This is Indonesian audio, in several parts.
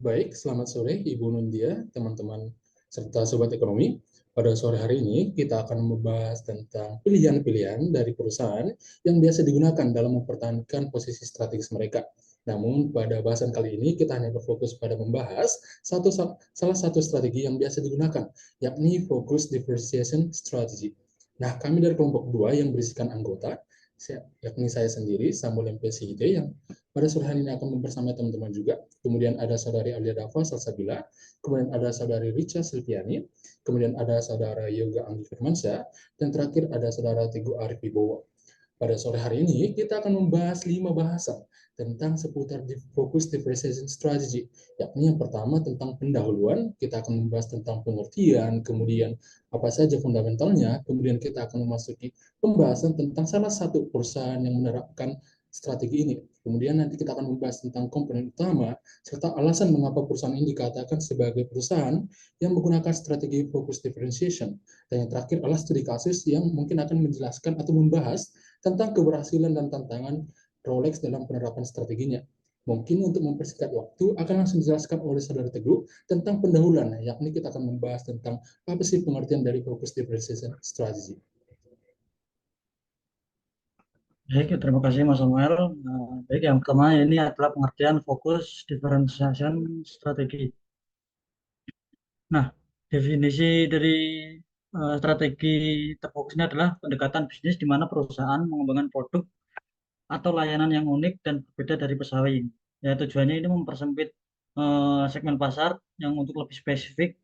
Baik, selamat sore Ibu Nundia, teman-teman, serta Sobat Ekonomi. Pada sore hari ini, kita akan membahas tentang pilihan-pilihan dari perusahaan yang biasa digunakan dalam mempertahankan posisi strategis mereka. Namun, pada bahasan kali ini, kita hanya berfokus pada membahas salah satu strategi yang biasa digunakan, yakni Focus Differentiation Strategy. Nah, kami dari kelompok 2 yang berisikan anggota, yakni saya sendiri, Samuel MPCID, yang pada sore hari ini akan membersamai teman-teman juga. Kemudian ada saudari Alia Dava Salsabila, kemudian ada saudari Richa Silviani, kemudian ada saudara Yoga Anggi Firmansyah, dan terakhir ada saudara Teguh Arif Wibowo. Pada sore hari ini, kita akan membahas 5 bahasan tentang seputar Focus Differentiation Strategy, yakni yang pertama tentang pendahuluan, kita akan membahas tentang pengertian, kemudian apa saja fundamentalnya, kemudian kita akan memasuki pembahasan tentang salah satu perusahaan yang menerapkan strategi ini. Kemudian nanti kita akan membahas tentang komponen utama, serta alasan mengapa perusahaan ini dikatakan sebagai perusahaan yang menggunakan strategi focus differentiation. Dan yang terakhir adalah studi kasus yang mungkin akan menjelaskan atau membahas tentang keberhasilan dan tantangan Rolex dalam penerapan strateginya. Mungkin untuk mempersingkat waktu, akan langsung dijelaskan oleh Saudara Teguh tentang pendahuluan, yakni kita akan membahas tentang apa sih pengertian dari focus differentiation strategy. Baik, terima kasih Mas Samuel. Baik, yang pertama ini adalah pengertian fokus differentiation strategi. Nah, definisi dari strategi terfokus ini adalah pendekatan bisnis di mana perusahaan mengembangkan produk atau layanan yang unik dan berbeda dari pesaing. Ya, tujuannya ini mempersempit segmen pasar yang untuk lebih spesifik.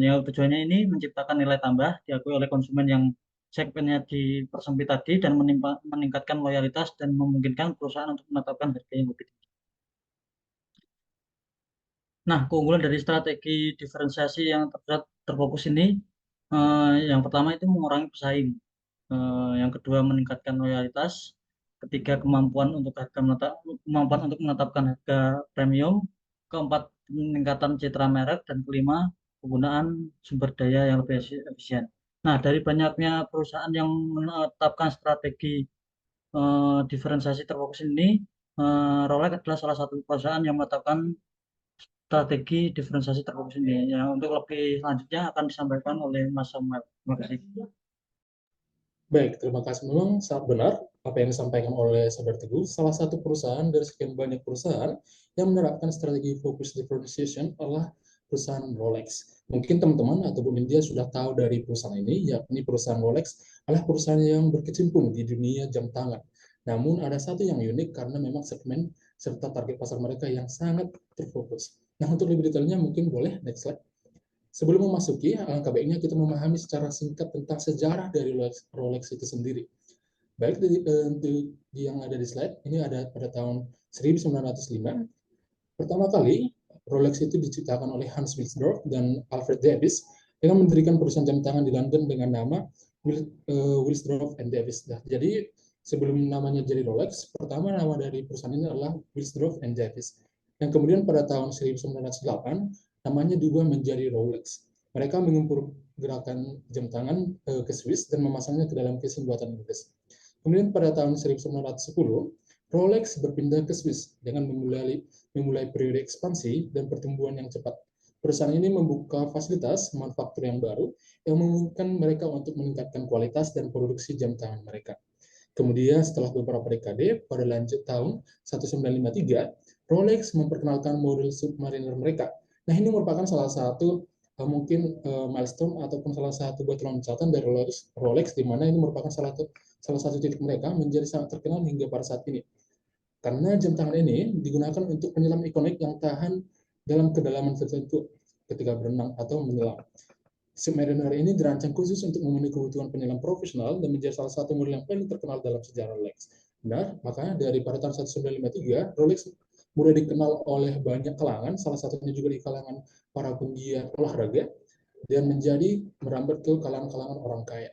Ya, tujuannya ini menciptakan nilai tambah diakui oleh konsumen yang segmennya dipersempit tadi dan meningkatkan loyalitas dan memungkinkan perusahaan untuk menetapkan harga yang lebih tinggi. Nah, keunggulan dari strategi diferensiasi yang terfokus ini, yang pertama itu mengurangi pesaing, yang kedua meningkatkan loyalitas, ketiga kemampuan untuk menetapkan harga premium, keempat peningkatan citra merek, dan kelima penggunaan sumber daya yang lebih efisien. Nah, dari banyaknya perusahaan yang menetapkan strategi diferensiasi terfokus ini, Rolex adalah salah satu perusahaan yang menetapkan strategi diferensiasi terfokus ini. Ya, untuk lebih lanjutnya akan disampaikan oleh Mas Samuel. Terima kasih. Baik, terima kasih. Memang sangat benar apa yang disampaikan oleh Saudara Teguh. Salah satu perusahaan dari sekian banyak perusahaan yang menerapkan strategi focus differentiation adalah perusahaan Rolex. Mungkin teman-teman atau Bu India sudah tahu dari perusahaan ini, yakni perusahaan Rolex adalah perusahaan yang berkecimpung di dunia jam tangan. Namun ada satu yang unik karena memang segmen serta target pasar mereka yang sangat terfokus. Nah, untuk lebih detailnya mungkin boleh next slide. Sebelum memasuki, alangkah baiknya kita memahami secara singkat tentang sejarah dari Rolex itu sendiri. Baik, di yang ada di slide, ini ada pada tahun 1905. Pertama kali, Rolex itu diciptakan oleh Hans Wilsdorf dan Alfred Davis dengan mendirikan perusahaan jam tangan di London dengan nama Wilsdorf and Davis. Nah, jadi sebelum namanya jadi Rolex, pertama nama dari perusahaan ini adalah Wilsdorf and Davis. Yang kemudian pada tahun 1908, namanya diubah menjadi Rolex. Mereka mengumpul gerakan jam tangan ke Swiss dan memasangnya ke dalam casing buatan Inggris. Kemudian pada tahun 1910, Rolex berpindah ke Swiss dengan memulai periode ekspansi dan pertumbuhan yang cepat. Perusahaan ini membuka fasilitas manufaktur yang baru yang memungkinkan mereka untuk meningkatkan kualitas dan produksi jam tangan mereka. Kemudian setelah beberapa dekade, pada lanjut tahun 1953, Rolex memperkenalkan model Submariner mereka. Nah, ini merupakan salah satu mungkin milestone ataupun salah satu buat loncatan dari Rolex, di mana ini merupakan salah satu titik mereka menjadi sangat terkenal hingga pada saat ini. Karena jam tangan ini digunakan untuk penyelam ikonik yang tahan dalam kedalaman tertentu ketika berenang atau menyelam. Submariner ini dirancang khusus untuk memenuhi kebutuhan penyelam profesional dan menjadi salah satu model yang paling terkenal dalam sejarah Rolex. Benar, makanya dari pada tahun 1953, Rolex mulai dikenal oleh banyak kalangan, salah satunya juga di kalangan para penggiat olahraga, dan menjadi merambat ke kalangan-kalangan orang kaya.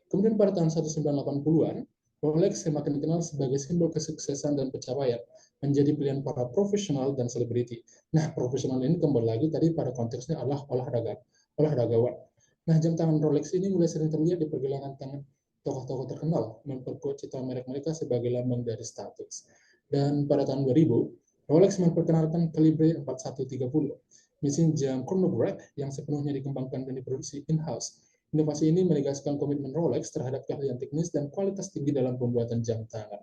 Kemudian pada tahun 1980-an, Rolex semakin dikenal sebagai simbol kesuksesan dan pencapaian, menjadi pilihan para profesional dan selebriti. Nah, profesional ini kembali lagi tadi pada konteksnya adalah olahragawan. Nah, jam tangan Rolex ini mulai sering terlihat di pergelangan tangan tokoh-tokoh terkenal, memperkuat citra merek mereka sebagai lambang dari status. Dan pada tahun 2000, Rolex memperkenalkan Calibre 4130, mesin jam chronograph yang sepenuhnya dikembangkan dan diproduksi in-house. Inovasi ini menegaskan komitmen Rolex terhadap keahlian teknis dan kualitas tinggi dalam pembuatan jam tangan.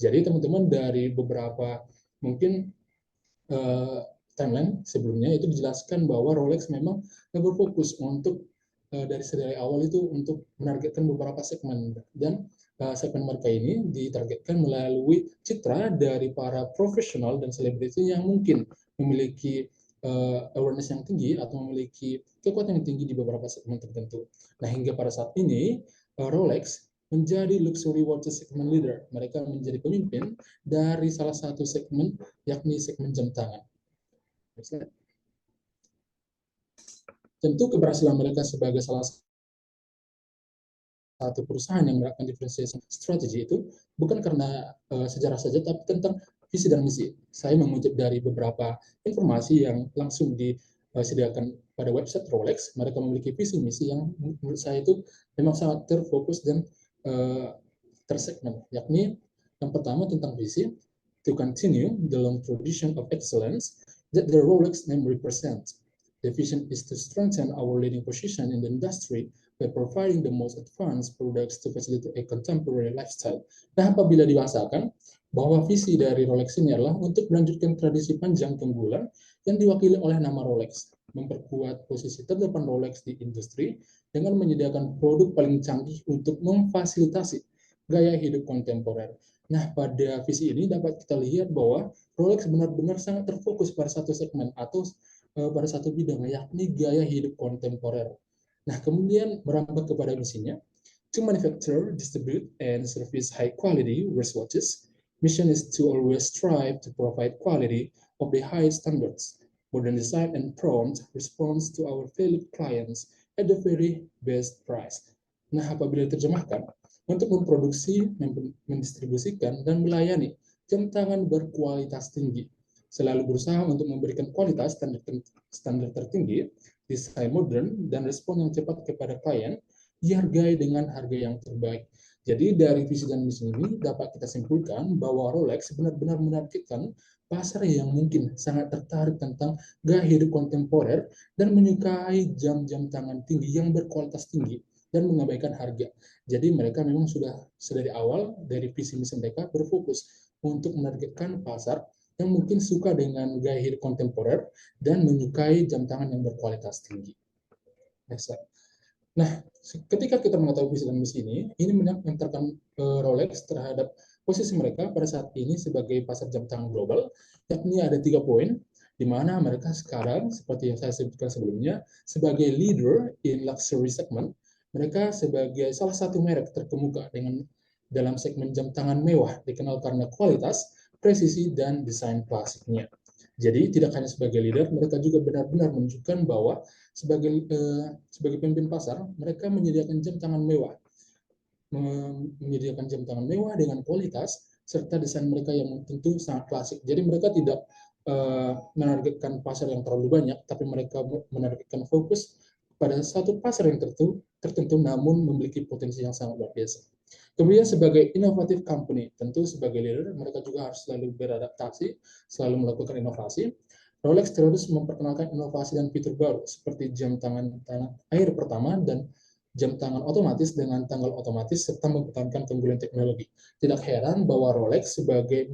Jadi teman-teman, dari beberapa mungkin timeline sebelumnya itu dijelaskan bahwa Rolex memang berfokus untuk dari awal itu untuk menargetkan beberapa segmen, dan segmen mereka ini ditargetkan melalui citra dari para profesional dan selebriti yang mungkin memiliki awareness yang tinggi atau memiliki kekuatan yang tinggi di beberapa segmen tertentu. Nah, hingga pada saat ini Rolex menjadi luxury watch segment leader. Mereka menjadi pemimpin dari salah satu segmen, yakni segmen jam tangan. Tentu keberhasilan mereka sebagai salah satu perusahaan yang melakukan differentiation strategy itu bukan karena sejarah saja, tapi tentang visi dan misi. Saya mengutip dari beberapa informasi yang langsung disediakan pada website Rolex. Mereka memiliki visi misi yang menurut saya itu memang sangat terfokus dan tersegmen, yakni yang pertama tentang visi, to continue the long tradition of excellence that the Rolex name represents. The vision is to strengthen our leading position in the industry by providing the most advanced products to facilitate a contemporary lifestyle. Nah, apabila dibahasakan bahwa visi dari Rolex ini adalah untuk melanjutkan tradisi panjang keunggulan yang diwakili oleh nama Rolex, memperkuat posisi terdepan Rolex di industri dengan menyediakan produk paling canggih untuk memfasilitasi gaya hidup kontemporer. Nah, pada visi ini dapat kita lihat bahwa Rolex benar-benar sangat terfokus pada satu segmen atau pada satu bidang, yakni gaya hidup kontemporer. Nah, kemudian merambah kepada misinya, to manufacture, distribute, and service high-quality wristwatches. Mission is to always strive to provide quality of the highest standards, modern design, and prompt response to our valued clients at the very best price. Nah, apabila diterjemahkan, untuk memproduksi, mendistribusikan, dan melayani jam tangan berkualitas tinggi, selalu berusaha untuk memberikan kualitas standar tertinggi, desain modern, dan respon yang cepat kepada klien, dihargai dengan harga yang terbaik. Jadi dari visi dan misi ini dapat kita simpulkan bahwa Rolex benar-benar menargetkan pasar yang mungkin sangat tertarik tentang gaya hidup kontemporer dan menyukai jam-jam tangan tinggi yang berkualitas tinggi dan mengabaikan harga. Jadi mereka memang sudah dari awal dari visi misi mereka berfokus untuk menargetkan pasar yang mungkin suka dengan gaya hidup kontemporer dan menyukai jam tangan yang berkualitas tinggi. Next slide. Nah, ketika kita mengetahui visi dan misi ini mengantarkan Rolex terhadap posisi mereka pada saat ini sebagai pasar jam tangan global, yakni ada 3 poin, di mana mereka sekarang, seperti yang saya sebutkan sebelumnya, sebagai leader in luxury segment, mereka sebagai salah satu merek terkemuka dengan dalam segmen jam tangan mewah, dikenal karena kualitas, presisi, dan desain klasiknya. Jadi tidak hanya sebagai leader, mereka juga benar-benar menunjukkan bahwa sebagai pemimpin pasar, mereka menyediakan jam tangan mewah, dengan kualitas serta desain mereka yang tentu sangat klasik. Jadi mereka tidak menargetkan pasar yang terlalu banyak, tapi mereka menargetkan fokus pada satu pasar yang tertentu, namun memiliki potensi yang sangat luar biasa. Kemudian sebagai innovative company, tentu sebagai leader, mereka juga harus selalu beradaptasi, selalu melakukan inovasi. Rolex terus memperkenalkan inovasi dan fitur baru, seperti jam tangan air pertama dan jam tangan otomatis dengan tanggal otomatis, serta mempertahankan keunggulan teknologi. Tidak heran bahwa Rolex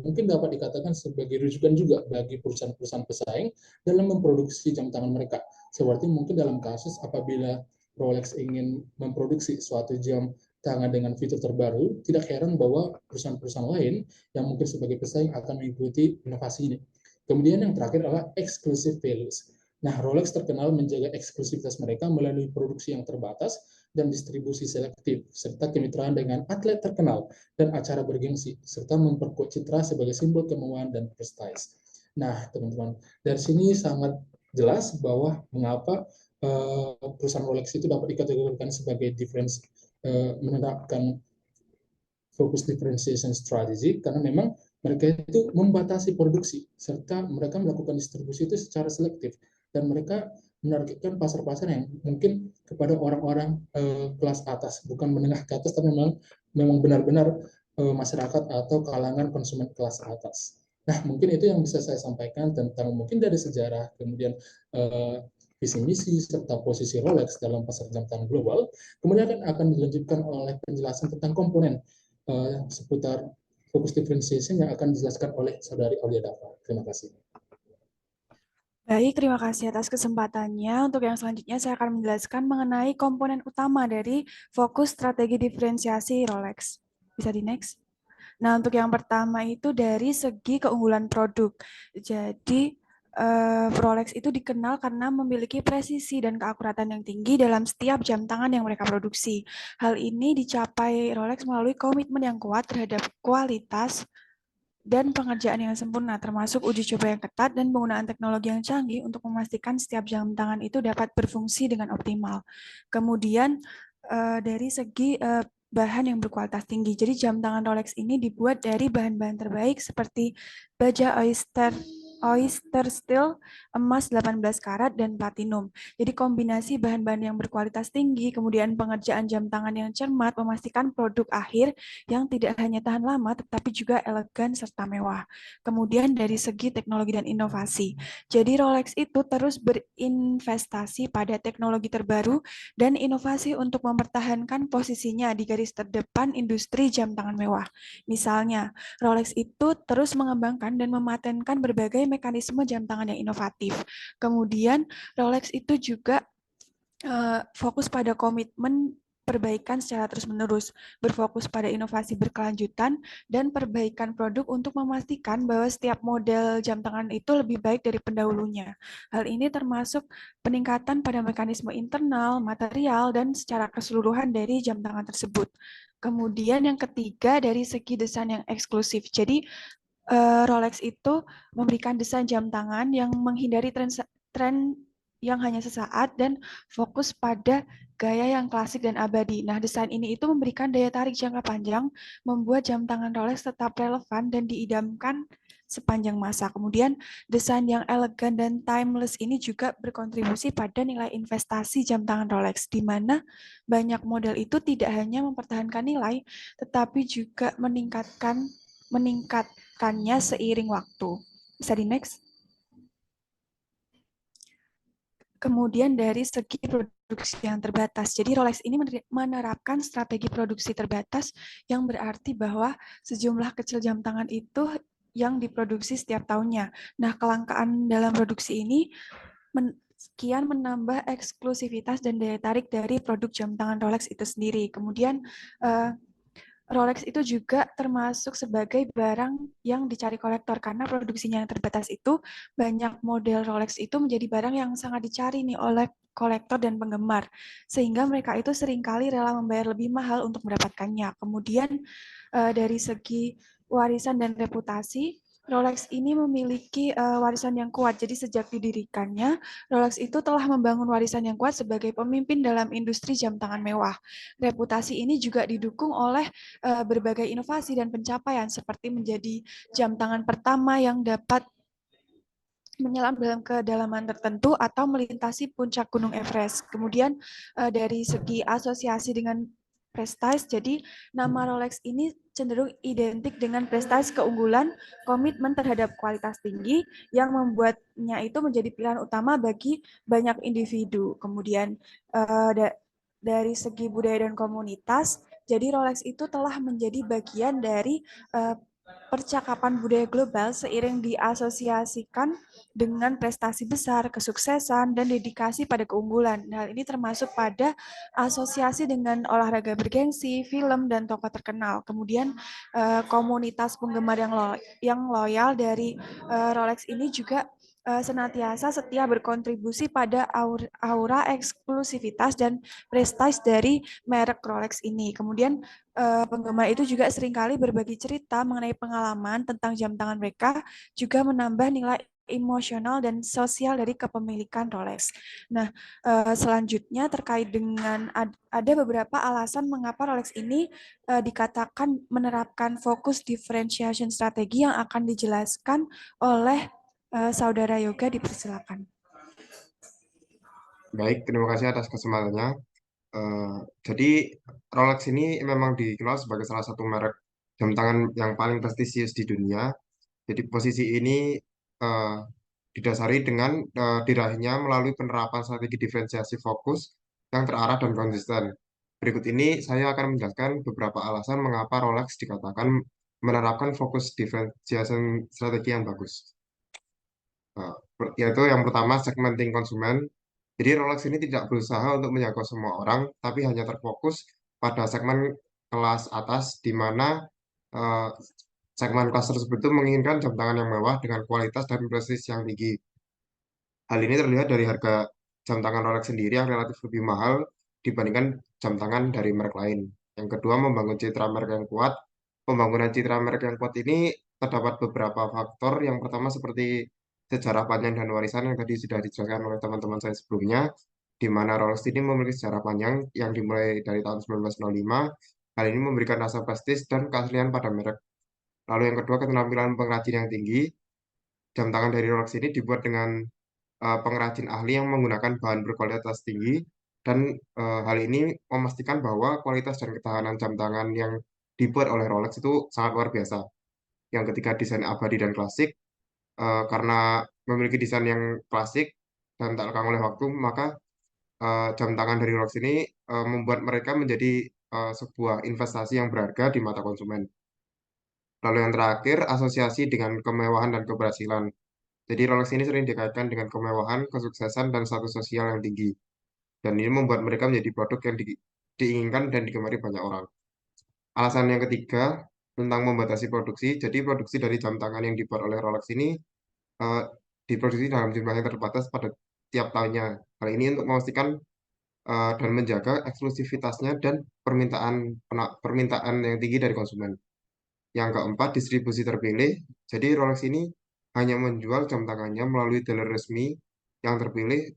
mungkin dapat dikatakan sebagai rujukan juga bagi perusahaan-perusahaan pesaing dalam memproduksi jam tangan mereka. Seperti mungkin dalam kasus apabila Rolex ingin memproduksi suatu jam tangan dengan fitur terbaru, tidak heran bahwa perusahaan-perusahaan lain yang mungkin sebagai pesaing akan mengikuti inovasi ini. Kemudian yang terakhir adalah exclusive values. Nah, Rolex terkenal menjaga eksklusivitas mereka melalui produksi yang terbatas dan distribusi selektif, serta kemitraan dengan atlet terkenal dan acara bergengsi, serta memperkuat citra sebagai simbol kemewahan dan prestis. Nah, teman-teman, dari sini sangat jelas bahwa mengapa perusahaan Rolex itu dapat dikategorikan sebagai menerapkan fokus differentiation strategy, karena memang mereka itu membatasi produksi serta mereka melakukan distribusi itu secara selektif, dan mereka menargetkan pasar-pasar yang mungkin kepada orang-orang kelas atas, bukan menengah ke atas, tapi memang benar-benar masyarakat atau kalangan konsumen kelas atas. Nah, mungkin itu yang bisa saya sampaikan tentang mungkin dari sejarah, kemudian visi misi serta posisi Rolex dalam pasar jam tangan global. Kemudian akan dilanjutkan oleh penjelasan tentang komponen seputar fokus differentiation yang akan dijelaskan oleh saudari Aulia Dava. Terima kasih. Baik, terima kasih atas kesempatannya. Untuk yang selanjutnya saya akan menjelaskan mengenai komponen utama dari fokus strategi diferensiasi Rolex. Bisa di next? Nah, untuk yang pertama itu dari segi keunggulan produk. Jadi, Rolex itu dikenal karena memiliki presisi dan keakuratan yang tinggi dalam setiap jam tangan yang mereka produksi. Hal ini dicapai Rolex melalui komitmen yang kuat terhadap kualitas dan pengerjaan yang sempurna, termasuk uji coba yang ketat dan penggunaan teknologi yang canggih untuk memastikan setiap jam tangan itu dapat berfungsi dengan optimal. Kemudian dari segi bahan yang berkualitas tinggi. Jadi jam tangan Rolex ini dibuat dari bahan-bahan terbaik seperti baja oyster steel, emas 18 karat, dan platinum. Jadi kombinasi bahan-bahan yang berkualitas tinggi, kemudian pengerjaan jam tangan yang cermat, memastikan produk akhir yang tidak hanya tahan lama, tetapi juga elegan serta mewah. Kemudian dari segi teknologi dan inovasi. Jadi Rolex itu terus berinvestasi pada teknologi terbaru dan inovasi untuk mempertahankan posisinya di garis terdepan industri jam tangan mewah. Misalnya, Rolex itu terus mengembangkan dan mematenkan berbagai mekanisme jam tangan yang inovatif. Kemudian, Rolex itu juga fokus pada komitmen perbaikan secara terus-menerus, berfokus pada inovasi berkelanjutan, dan perbaikan produk untuk memastikan bahwa setiap model jam tangan itu lebih baik dari pendahulunya. Hal ini termasuk peningkatan pada mekanisme internal, material, dan secara keseluruhan dari jam tangan tersebut. Kemudian yang ketiga dari segi desain yang eksklusif. Jadi Rolex itu memberikan desain jam tangan yang menghindari tren yang hanya sesaat dan fokus pada gaya yang klasik dan abadi. Nah, desain ini itu memberikan daya tarik jangka panjang, membuat jam tangan Rolex tetap relevan dan diidamkan sepanjang masa. Kemudian, desain yang elegan dan timeless ini juga berkontribusi pada nilai investasi jam tangan Rolex, di mana banyak model itu tidak hanya mempertahankan nilai, tetapi juga meningkatkannya seiring waktu. Bisa di next? Kemudian dari segi produksi yang terbatas. Jadi Rolex ini menerapkan strategi produksi terbatas yang berarti bahwa sejumlah kecil jam tangan itu yang diproduksi setiap tahunnya. Nah, kelangkaan dalam produksi ini sekian menambah eksklusivitas dan daya tarik dari produk jam tangan Rolex itu sendiri. Kemudian Rolex itu juga termasuk sebagai barang yang dicari kolektor karena produksinya yang terbatas itu banyak model Rolex itu menjadi barang yang sangat dicari nih oleh kolektor dan penggemar sehingga mereka itu seringkali rela membayar lebih mahal untuk mendapatkannya. Kemudian dari segi warisan dan reputasi Rolex ini memiliki warisan yang kuat. Jadi sejak didirikannya, Rolex itu telah membangun warisan yang kuat sebagai pemimpin dalam industri jam tangan mewah. Reputasi ini juga didukung oleh berbagai inovasi dan pencapaian seperti menjadi jam tangan pertama yang dapat menyelam dalam kedalaman tertentu atau melintasi puncak Gunung Everest. Kemudian dari segi asosiasi dengan prestige, jadi nama Rolex ini cenderung identik dengan prestige keunggulan, komitmen terhadap kualitas tinggi yang membuatnya itu menjadi pilihan utama bagi banyak individu. Kemudian dari segi budaya dan komunitas, jadi Rolex itu telah menjadi bagian dari percakapan budaya global seiring diasosiasikan dengan prestasi besar, kesuksesan, dan dedikasi pada keunggulan. Hal ini termasuk pada asosiasi dengan olahraga bergengsi, film, dan tokoh terkenal. Kemudian komunitas penggemar yang loyal dari Rolex ini juga senantiasa setia berkontribusi pada aura eksklusivitas dan prestis dari merek Rolex ini. Kemudian penggemar itu juga seringkali berbagi cerita mengenai pengalaman tentang jam tangan mereka, juga menambah nilai emosional dan sosial dari kepemilikan Rolex. Nah, selanjutnya terkait dengan ada beberapa alasan mengapa Rolex ini dikatakan menerapkan fokus differentiation strategi yang akan dijelaskan oleh Saudara Yoga, dipersilakan. Baik, terima kasih atas kesempatannya. Jadi Rolex ini memang dikenal sebagai salah satu merek jam tangan yang paling prestisius di dunia. Jadi posisi ini eh, didasari dengan diraihnya melalui penerapan strategi diferensiasi fokus yang terarah dan konsisten. Berikut ini saya akan menjelaskan beberapa alasan mengapa Rolex dikatakan menerapkan fokus differentiation strategi yang bagus. Yaitu yang pertama segmenting konsumen. Jadi Rolex ini tidak berusaha untuk menjangkau semua orang, tapi hanya terfokus pada segmen kelas atas, di mana eh, segmen kelas tersebut itu menginginkan jam tangan yang mewah dengan kualitas dan presisi yang tinggi. Hal ini terlihat dari harga jam tangan Rolex sendiri yang relatif lebih mahal dibandingkan jam tangan dari merek lain. Yang kedua, membangun citra merek yang kuat. Pembangunan citra merek yang kuat ini terdapat beberapa faktor. Yang pertama seperti sejarah panjang dan warisan yang tadi sudah dijelaskan oleh teman-teman saya sebelumnya, di mana Rolex ini memiliki sejarah panjang yang dimulai dari tahun 1905. Hal ini memberikan rasa prestis dan keaslian pada merek. Lalu yang kedua, keterampilan pengrajin yang tinggi. Jam tangan dari Rolex ini dibuat dengan pengrajin ahli yang menggunakan bahan berkualitas tinggi dan hal ini memastikan bahwa kualitas dan ketahanan jam tangan yang dibuat oleh Rolex itu sangat luar biasa. Yang ketiga, desain abadi dan klasik. Karena memiliki desain yang klasik dan tak lekang oleh waktu, maka jam tangan dari Rolex ini membuat mereka menjadi sebuah investasi yang berharga di mata konsumen. Lalu yang terakhir, asosiasi dengan kemewahan dan keberhasilan. Jadi Rolex ini sering dikaitkan dengan kemewahan, kesuksesan, dan status sosial yang tinggi. Dan ini membuat mereka menjadi produk yang diinginkan dan digemari banyak orang. Alasan yang ketiga, tentang membatasi produksi. Jadi produksi dari jam tangan yang dibuat oleh Rolex ini eh, diproduksi dalam jumlah yang terbatas pada tiap tahunnya. Hal ini untuk memastikan dan menjaga eksklusivitasnya dan permintaan yang tinggi dari konsumen. Yang keempat, distribusi terpilih. Jadi Rolex ini hanya menjual jam tangannya melalui dealer resmi yang terpilih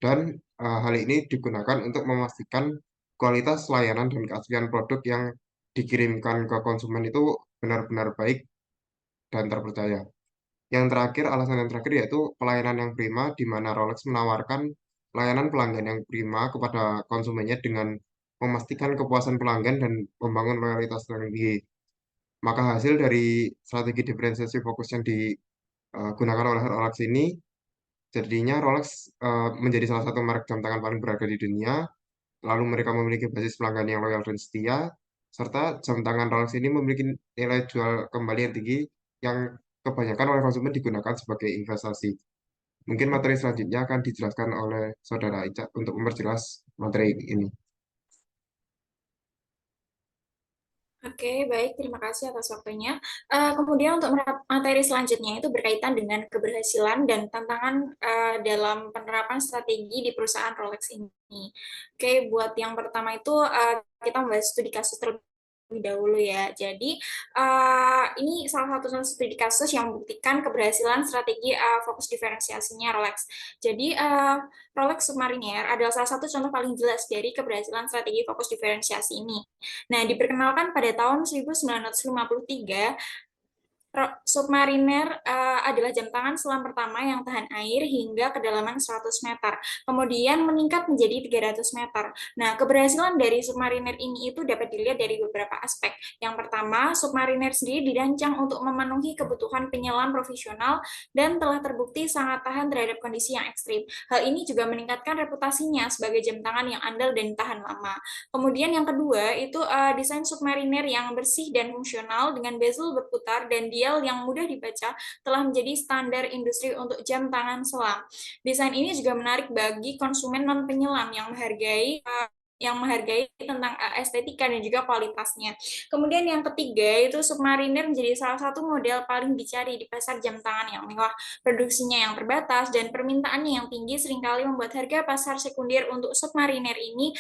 dan hal ini digunakan untuk memastikan kualitas layanan dan keaslian produk yang dikirimkan ke konsumen itu benar-benar baik dan terpercaya. Yang terakhir, alasan yang terakhir yaitu pelayanan yang prima, di mana Rolex menawarkan layanan pelanggan yang prima kepada konsumennya dengan memastikan kepuasan pelanggan dan membangun loyalitas yang tinggi. Maka hasil dari strategi diferensiasi fokus yang digunakan oleh Rolex ini, jadinya Rolex menjadi salah satu merek jam tangan paling berharga di dunia. Lalu mereka memiliki basis pelanggan yang loyal dan setia, serta jam tangan Rolex ini memiliki nilai jual kembali yang tinggi yang kebanyakan oleh konsumen digunakan sebagai investasi. Mungkin materi selanjutnya akan dijelaskan oleh Saudara Ica untuk memperjelas materi ini. Oke, baik. Terima kasih atas waktunya. Kemudian untuk materi selanjutnya itu berkaitan dengan keberhasilan dan tantangan dalam penerapan strategi di perusahaan Rolex ini. Oke, buat yang pertama itu kita membahas studi kasus terlebih dahulu ya. Jadi ini salah satu studi kasus yang membuktikan keberhasilan strategi fokus diferensiasinya Rolex. Jadi Rolex Submariner adalah salah satu contoh paling jelas dari keberhasilan strategi fokus diferensiasi ini. Nah, diperkenalkan pada tahun 1953, Submariner adalah jam tangan selam pertama yang tahan air hingga kedalaman 100 meter. Kemudian meningkat menjadi 300 meter. Nah, keberhasilan dari Submariner ini itu dapat dilihat dari beberapa aspek. Yang pertama, Submariner sendiri dirancang untuk memenuhi kebutuhan penyelam profesional dan telah terbukti sangat tahan terhadap kondisi yang ekstrim. Hal ini juga meningkatkan reputasinya sebagai jam tangan yang andal dan tahan lama. Kemudian yang kedua itu desain Submariner yang bersih dan fungsional dengan bezel berputar dan dial yang mudah dibaca telah menjadi standar industri untuk jam tangan selam. Desain ini juga menarik bagi konsumen non penyelam yang menghargai tentang estetika dan juga kualitasnya. Kemudian yang ketiga itu Submariner menjadi salah satu model paling dicari di pasar jam tangan yang mewah. Produksinya yang terbatas dan permintaannya yang tinggi seringkali membuat harga pasar sekunder untuk Submariner ini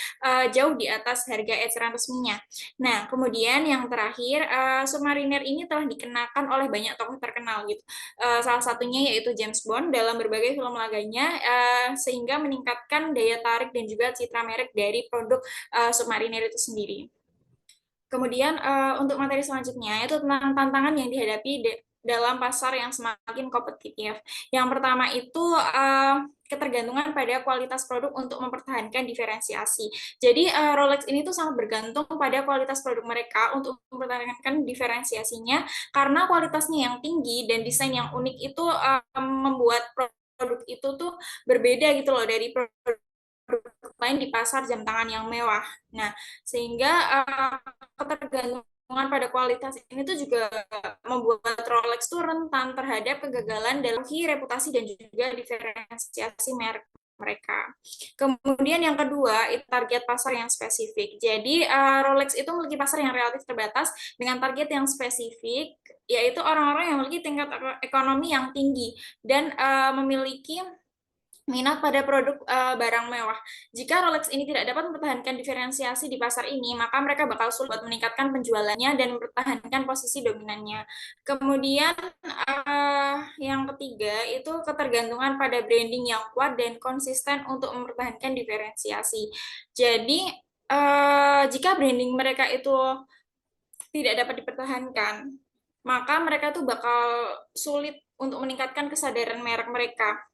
jauh di atas harga eceran resminya. Nah, kemudian yang terakhir Submariner ini telah dikenakan oleh banyak tokoh terkenal gitu. Salah satunya yaitu James Bond dalam berbagai film laganya sehingga meningkatkan daya tarik dan juga citra merek dari produk Submariner itu sendiri. Kemudian untuk materi selanjutnya itu tentang tantangan yang dihadapi dalam pasar yang semakin kompetitif. Yang pertama itu ketergantungan pada kualitas produk untuk mempertahankan diferensiasi. Jadi Rolex ini tuh sangat bergantung pada kualitas produk mereka untuk mempertahankan diferensiasinya, karena kualitasnya yang tinggi dan desain yang unik itu membuat produk itu tuh berbeda gitu loh dari produk lain di pasar jam tangan yang mewah. Nah, sehingga ketergantungan pada kualitas ini tuh juga membuat Rolex tuh rentan terhadap kegagalan dalam reputasi dan juga diferensiasi merek mereka. Kemudian yang kedua, itu target pasar yang spesifik. Jadi Rolex itu memiliki pasar yang relatif terbatas dengan target yang spesifik, yaitu orang-orang yang memiliki tingkat ekonomi yang tinggi dan memiliki minat pada produk barang mewah. Jika Rolex ini tidak dapat mempertahankan diferensiasi di pasar ini, maka mereka bakal sulit buat meningkatkan penjualannya dan mempertahankan posisi dominannya. Kemudian yang ketiga itu ketergantungan pada branding yang kuat dan konsisten untuk mempertahankan diferensiasi. Jadi jika branding mereka itu tidak dapat dipertahankan, maka mereka tuh bakal sulit untuk meningkatkan kesadaran merek mereka.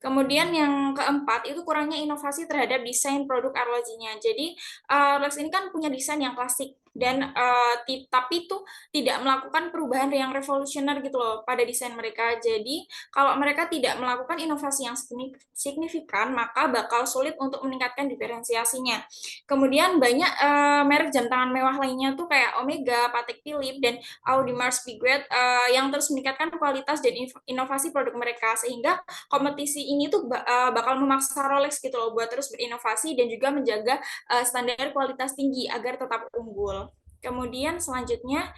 Kemudian yang keempat itu kurangnya inovasi terhadap desain produk arlojinya. Jadi Rolex ini kan punya desain yang klasik dan tapi itu tidak melakukan perubahan yang revolusioner gitu loh pada desain mereka. Jadi kalau mereka tidak melakukan inovasi yang signifikan, maka bakal sulit untuk meningkatkan diferensiasinya. Kemudian banyak merek jam tangan mewah lainnya tuh kayak Omega, Patek Philippe, dan Audemars Piguet yang terus meningkatkan kualitas dan inovasi produk mereka, sehingga kompetisi ini tuh bakal memaksa Rolex gitu loh buat terus berinovasi dan juga menjaga standar kualitas tinggi agar tetap unggul. Kemudian selanjutnya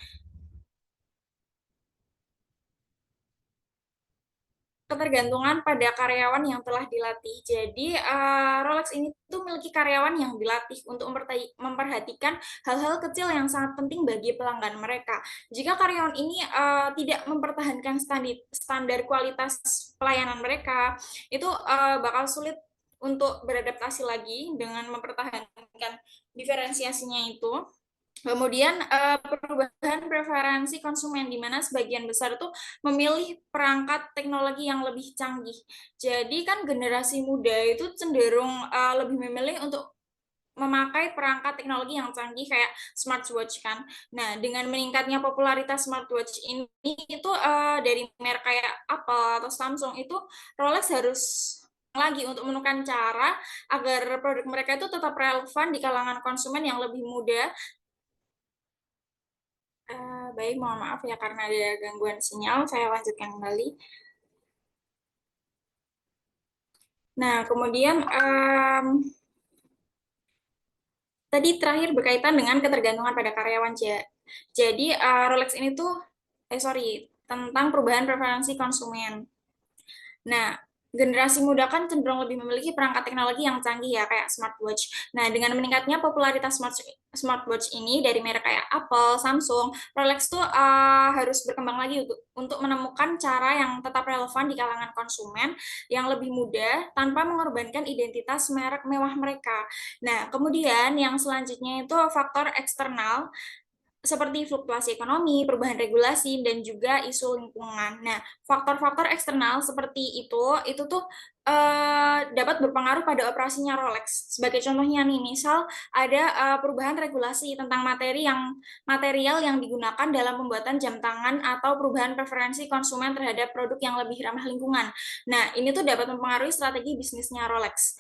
ketergantungan pada karyawan yang telah dilatih. Jadi Rolex ini tuh memiliki karyawan yang dilatih untuk memperhatikan hal-hal kecil yang sangat penting bagi pelanggan mereka. Jika karyawan ini tidak mempertahankan standar kualitas pelayanan mereka, itu bakal sulit untuk beradaptasi lagi dengan mempertahankan diferensiasinya itu. Kemudian perubahan preferensi konsumen, di mana sebagian besar tuh memilih perangkat teknologi yang lebih canggih. Jadi kan generasi muda itu cenderung lebih memilih untuk memakai perangkat teknologi yang canggih kayak smartwatch kan. Nah, dengan meningkatnya popularitas smartwatch ini itu dari merek kayak Apple atau Samsung itu, Rolex harus lagi untuk menemukan cara agar produk mereka itu tetap relevan di kalangan konsumen yang lebih muda. Baik, mohon maaf ya karena ada gangguan sinyal, saya lanjutkan kembali. Nah, kemudian tadi terakhir berkaitan dengan ketergantungan pada karyawan. Jadi Rolex ini tuh, tentang perubahan preferensi konsumen. Nah, generasi muda kan cenderung lebih memiliki perangkat teknologi yang canggih ya, kayak smartwatch. Nah, dengan meningkatnya popularitas smartwatch ini dari merek kayak Apple, Samsung, Rolex tuh harus berkembang lagi untuk menemukan cara yang tetap relevan di kalangan konsumen yang lebih muda tanpa mengorbankan identitas merek mewah mereka. Nah, kemudian yang selanjutnya itu faktor eksternal seperti fluktuasi ekonomi, perubahan regulasi, dan juga isu lingkungan. Nah, faktor-faktor eksternal seperti itu tuh dapat berpengaruh pada operasinya Rolex. Sebagai contohnya nih, misal ada perubahan regulasi tentang material yang digunakan dalam pembuatan jam tangan atau perubahan preferensi konsumen terhadap produk yang lebih ramah lingkungan. Nah, ini tuh dapat mempengaruhi strategi bisnisnya Rolex.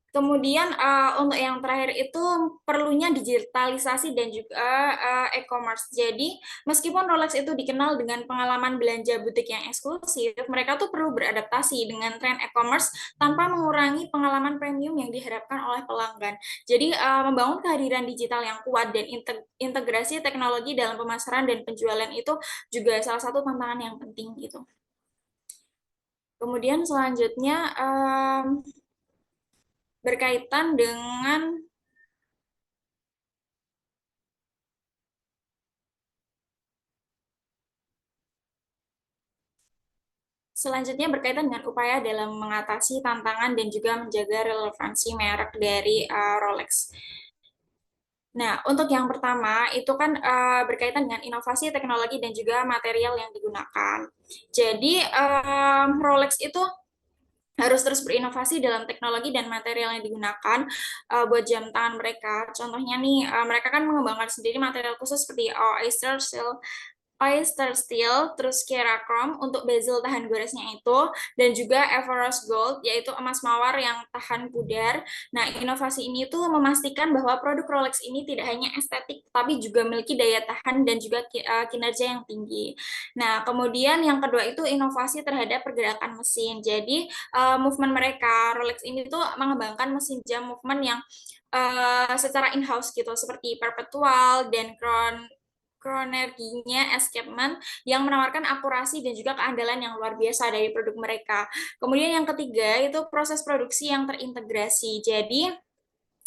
Kemudian untuk yang terakhir itu perlunya digitalisasi dan juga e-commerce. Jadi meskipun Rolex itu dikenal dengan pengalaman belanja butik yang eksklusif, mereka tuh perlu beradaptasi dengan tren e-commerce tanpa mengurangi pengalaman premium yang diharapkan oleh pelanggan. Jadi membangun kehadiran digital yang kuat dan integrasi teknologi dalam pemasaran dan penjualan itu juga salah satu tantangan yang penting gitu. Kemudian selanjutnya berkaitan dengan upaya dalam mengatasi tantangan dan juga menjaga relevansi merek dari Rolex. Nah, untuk yang pertama itu kan berkaitan dengan inovasi teknologi dan juga material yang digunakan. Jadi Rolex itu harus terus berinovasi dalam teknologi dan material yang digunakan buat jam tangan mereka. Contohnya nih, mereka kan mengembangkan sendiri material khusus seperti oyster steel, terus kerachrom untuk bezel tahan goresnya itu, dan juga Everose Gold, yaitu emas mawar yang tahan pudar. Nah, inovasi ini tuh memastikan bahwa produk Rolex ini tidak hanya estetik, tapi juga memiliki daya tahan dan juga kinerja yang tinggi. Nah, kemudian yang kedua itu inovasi terhadap pergerakan mesin. Jadi, movement mereka, Rolex ini tuh mengembangkan mesin jam movement yang secara in-house gitu, seperti perpetual dan kronerginya escapement yang menawarkan akurasi dan juga keandalan yang luar biasa dari produk mereka. Kemudian yang ketiga itu proses produksi yang terintegrasi. Jadi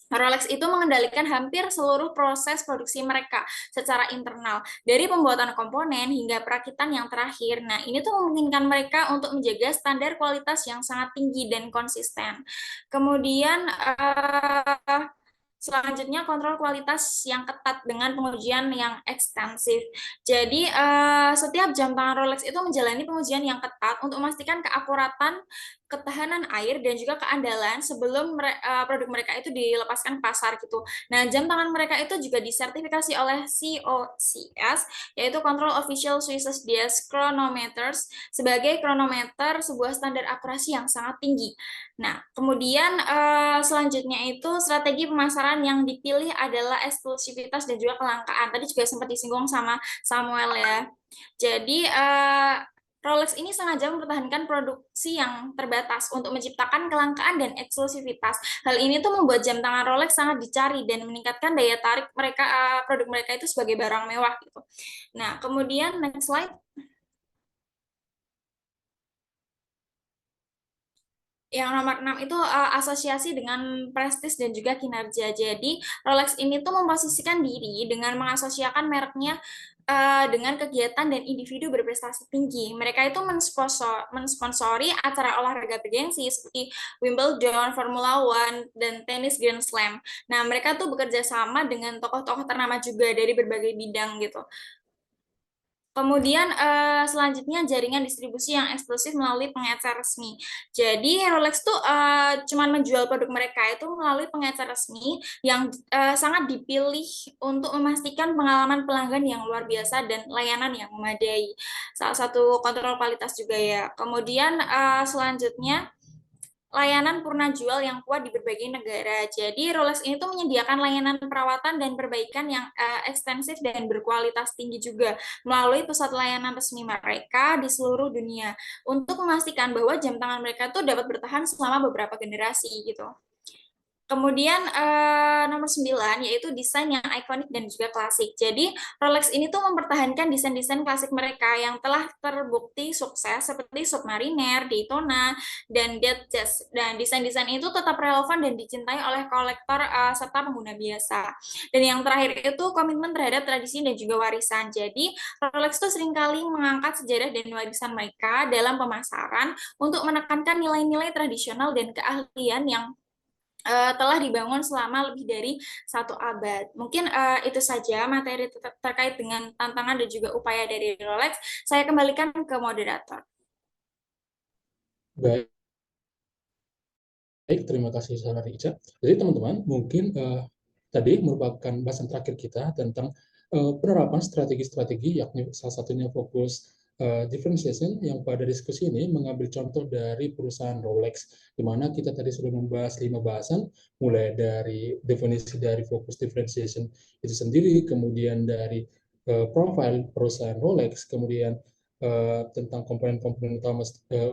Rolex itu mengendalikan hampir seluruh proses produksi mereka secara internal, dari pembuatan komponen hingga perakitan yang terakhir. Nah, ini tuh memungkinkan mereka untuk menjaga standar kualitas yang sangat tinggi dan konsisten. Kemudian selanjutnya, kontrol kualitas yang ketat dengan pengujian yang ekstensif. Jadi, setiap jam tangan Rolex itu menjalani pengujian yang ketat untuk memastikan keakuratan, ketahanan air, dan juga keandalan sebelum produk mereka itu dilepaskan ke pasar gitu. Nah, jam tangan mereka itu juga disertifikasi oleh COCS, yaitu Control Official Swiss DS Chronometers, sebagai kronometer sebuah standar akurasi yang sangat tinggi. Nah, kemudian selanjutnya itu strategi pemasaran yang dipilih adalah eksklusivitas dan juga kelangkaan. Tadi juga sempat disinggung sama Samuel ya. Jadi Rolex ini sengaja mempertahankan produksi yang terbatas untuk menciptakan kelangkaan dan eksklusivitas. Hal ini tuh membuat jam tangan Rolex sangat dicari dan meningkatkan daya tarik mereka produk mereka itu sebagai barang mewah gitu. Nah, kemudian next slide. Yang nomor 6 itu asosiasi dengan prestis dan juga kinerja. Jadi Rolex ini tuh memposisikan diri dengan mengasosiasikan mereknya dengan kegiatan dan individu berprestasi tinggi. Mereka itu mensponsori acara olahraga bergengsi seperti Wimbledon, Formula One, dan tenis Grand Slam. Nah, mereka tuh bekerja sama dengan tokoh-tokoh ternama juga dari berbagai bidang gitu. Kemudian selanjutnya jaringan distribusi yang eksklusif melalui pengecer resmi. Jadi Rolex tuh cuma menjual produk mereka itu melalui pengecer resmi yang sangat dipilih untuk memastikan pengalaman pelanggan yang luar biasa dan layanan yang memadai. Salah satu kontrol kualitas juga ya. Kemudian selanjutnya layanan purna jual yang kuat di berbagai negara. Jadi Rolex ini tuh menyediakan layanan perawatan dan perbaikan yang ekstensif dan berkualitas tinggi juga melalui pusat layanan resmi mereka di seluruh dunia untuk memastikan bahwa jam tangan mereka tuh dapat bertahan selama beberapa generasi gitu. Kemudian nomor 9 yaitu desain yang ikonik dan juga klasik. Jadi Rolex ini tuh mempertahankan desain-desain klasik mereka yang telah terbukti sukses seperti Submariner, Daytona, dan Datejust. Dan desain-desain itu tetap relevan dan dicintai oleh kolektor serta pengguna biasa. Dan yang terakhir itu komitmen terhadap tradisi dan juga warisan. Jadi Rolex tuh seringkali mengangkat sejarah dan warisan mereka dalam pemasaran untuk menekankan nilai-nilai tradisional dan keahlian yang telah dibangun selama lebih dari 1 abad. Mungkin itu saja materi terkait dengan tantangan dan juga upaya dari Rolex. Saya kembalikan ke moderator. Baik, terima kasih Sarah Rica. Jadi teman-teman, mungkin tadi merupakan bahasan terakhir kita tentang penerapan strategi-strategi, yakni salah satunya fokus differentiation, yang pada diskusi ini mengambil contoh dari perusahaan Rolex, di mana kita tadi sudah membahas 5 bahasan, mulai dari definisi dari fokus differentiation itu sendiri, kemudian dari profil perusahaan Rolex, kemudian tentang komponen-komponen utama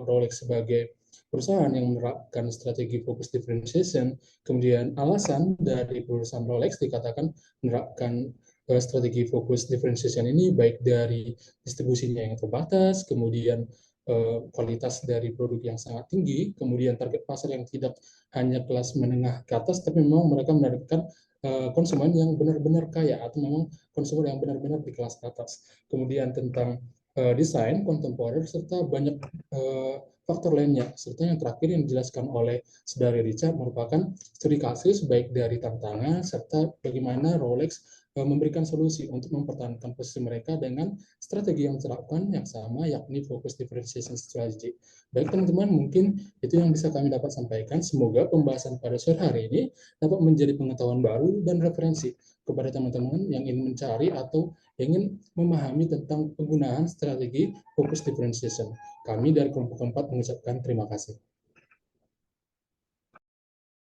Rolex sebagai perusahaan yang menerapkan strategi fokus differentiation, kemudian alasan dari perusahaan Rolex dikatakan menerapkan strategi fokus differentiation ini baik dari distribusinya yang terbatas, kemudian kualitas dari produk yang sangat tinggi, kemudian target pasar yang tidak hanya kelas menengah ke atas, tapi memang mereka menargetkan konsumen yang benar-benar kaya atau memang konsumen yang benar-benar di kelas atas. Kemudian tentang desain kontemporer serta banyak faktor lainnya. Serta yang terakhir yang dijelaskan oleh Saudari Rica merupakan studi kasus baik dari tantangan serta bagaimana Rolex memberikan solusi untuk mempertahankan posisi mereka dengan strategi yang diterapkan yang sama, yakni focus differentiation strategy. Baik teman-teman, mungkin itu yang bisa kami dapat sampaikan. Semoga pembahasan pada sore hari ini dapat menjadi pengetahuan baru dan referensi kepada teman-teman yang ingin mencari atau ingin memahami tentang penggunaan strategi focus differentiation. Kami dari kelompok 4 mengucapkan terima kasih.